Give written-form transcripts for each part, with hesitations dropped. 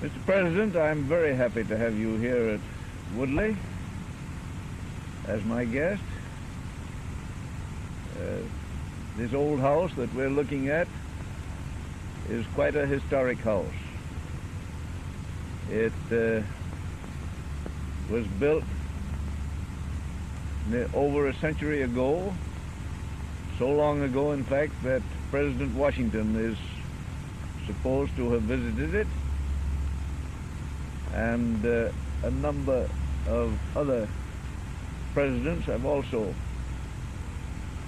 Mr. President, I'm very happy to have you here at Woodley as my guest. This old house that we're looking at is quite a historic house. It was built over a century ago, so long ago in fact that President Washington is supposed to have visited it, and a number of other presidents have also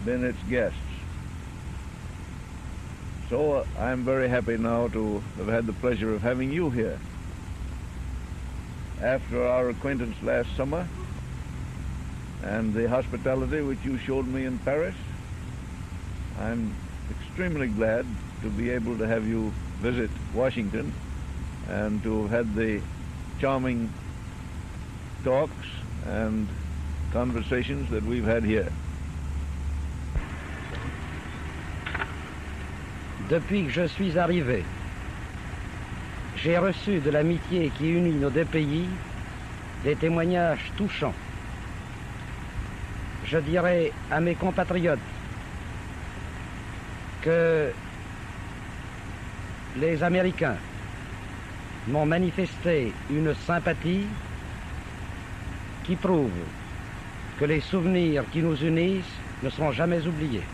been its guests. So I'm very happy now to have had the pleasure of having you here. After our acquaintance last summer and the hospitality which you showed me in Paris, I'm extremely glad to be able to have you visit Washington and to have had the charming talks and conversations that we've had here. Depuis que je suis arrivé, j'ai reçu de l'amitié qui unit nos deux pays des témoignages touchants. Je dirais à mes compatriotes que les Américains m'ont manifesté une sympathie qui prouve que les souvenirs qui nous unissent ne seront jamais oubliés.